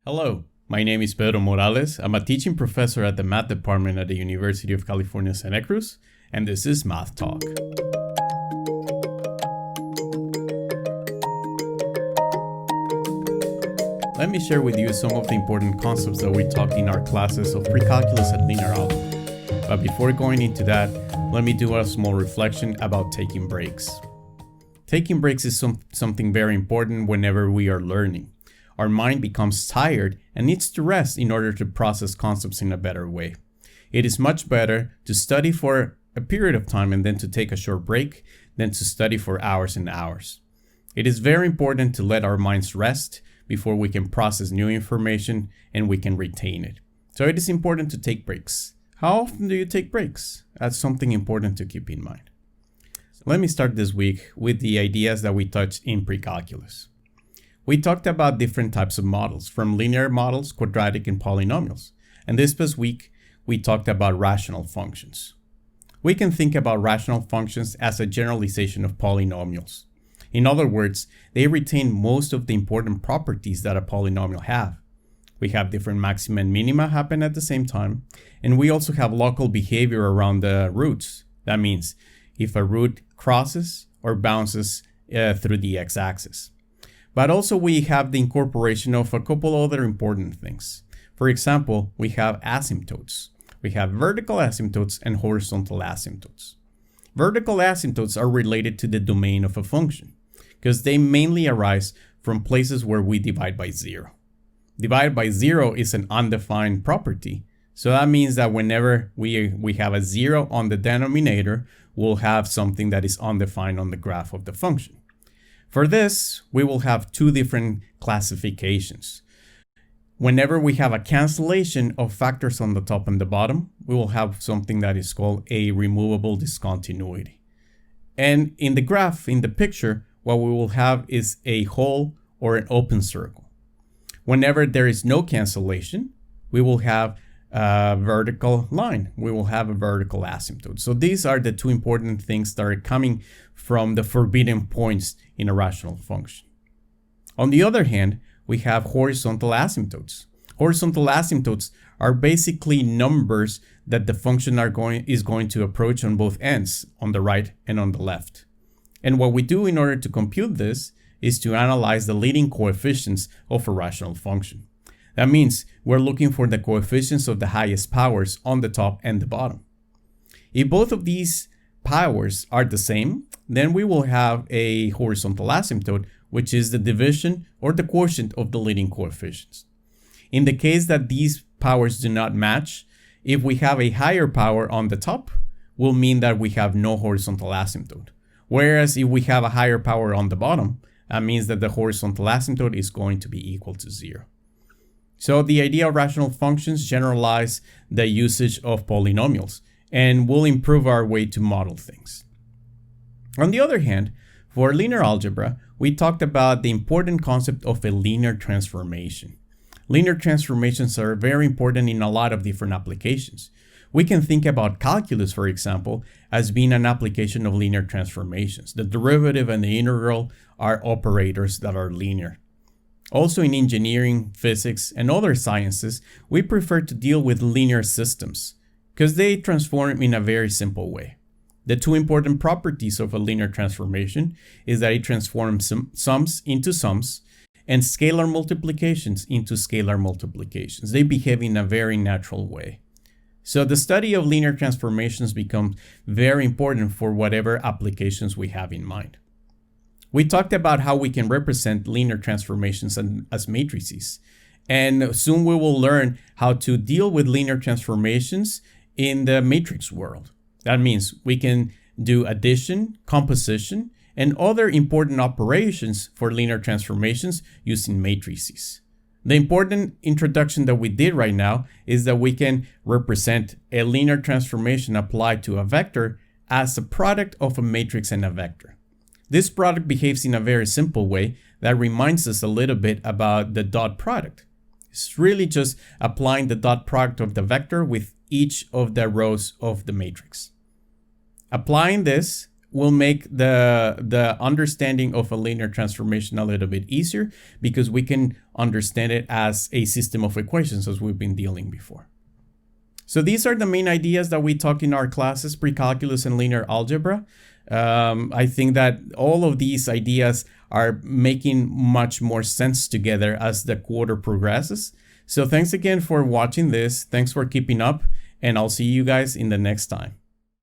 Hello, my name is Pedro Morales. I'm a teaching professor at the Math Department at the University of California, Santa Cruz, and this is Math Talk. Let me share with you some of the important concepts that we talked in our classes of Precalculus and Linear Algebra. But before going into that, let me do a small reflection about taking breaks. Taking breaks is something very important whenever we are learning. Our mind becomes tired and needs to rest in order to process concepts in a better way. It is much better to study for a period of time and then to take a short break than to study for hours and hours. It is very important to let our minds rest before we can process new information and we can retain it. So it is important to take breaks. How often do you take breaks? That's something important to keep in mind. Let me start this week with the ideas that we touched in precalculus. We talked about different types of models, from linear models, quadratic, and polynomials. And this past week, we talked about rational functions. We can think about rational functions as a generalization of polynomials. In other words, they retain most of the important properties that a polynomial have. We have different maxima and minima happen at the same time, and we also have local behavior around the roots. That means if a root crosses or bounces through the x-axis. But also we have the incorporation of a couple other important things. For example, we have asymptotes. We have vertical asymptotes and horizontal asymptotes. Vertical asymptotes are related to the domain of a function because they mainly arise from places where we divide by zero. Divide by zero is an undefined property. So that means that whenever we have a zero on the denominator, we'll have something that is undefined on the graph of the function. For this, we will have two different classifications. Whenever we have a cancellation of factors on the top and the bottom, we will have something that is called a removable discontinuity. And in the graph, in the picture, what we will have is a hole or an open circle. Whenever there is no cancellation, we will have a vertical line. We will have a vertical asymptote. So these are the two important things that are coming from the forbidden points in a rational function. On the other hand, we have horizontal asymptotes. Horizontal asymptotes are basically numbers that the function is going to approach on both ends, on the right and on the left. And what we do in order to compute this is to analyze the leading coefficients of a rational function. That means we're looking for the coefficients of the highest powers on the top and the bottom. If both of these powers are the same, then we will have a horizontal asymptote, which is the division or the quotient of the leading coefficients. In the case that these powers do not match, if we have a higher power on the top, will mean that we have no horizontal asymptote. Whereas if we have a higher power on the bottom, that means that the horizontal asymptote is going to be equal to zero. So the idea of rational functions generalize the usage of polynomials and will improve our way to model things. On the other hand, for linear algebra, we talked about the important concept of a linear transformation. Linear transformations are very important in a lot of different applications. We can think about calculus, for example, as being an application of linear transformations. The derivative and the integral are operators that are linear. Also in engineering, physics, and other sciences, we prefer to deal with linear systems because they transform in a very simple way. The two important properties of a linear transformation is that it transforms sums into sums and scalar multiplications into scalar multiplications. They behave in a very natural way. So the study of linear transformations becomes very important for whatever applications we have in mind. We talked about how we can represent linear transformations as matrices, and soon we will learn how to deal with linear transformations in the matrix world. That means we can do addition, composition, and other important operations for linear transformations using matrices. The important introduction that we did right now is that we can represent a linear transformation applied to a vector as a product of a matrix and a vector. This product behaves in a very simple way that reminds us a little bit about the dot product. It's really just applying the dot product of the vector with each of the rows of the matrix. Applying this will make the understanding of a linear transformation a little bit easier because we can understand it as a system of equations as we've been dealing before. So these are the main ideas that we talk in our classes, Precalculus and Linear Algebra. I think that all of these ideas are making much more sense together as the quarter progresses. So thanks again for watching this. Thanks for keeping up, and I'll see you guys in the next time.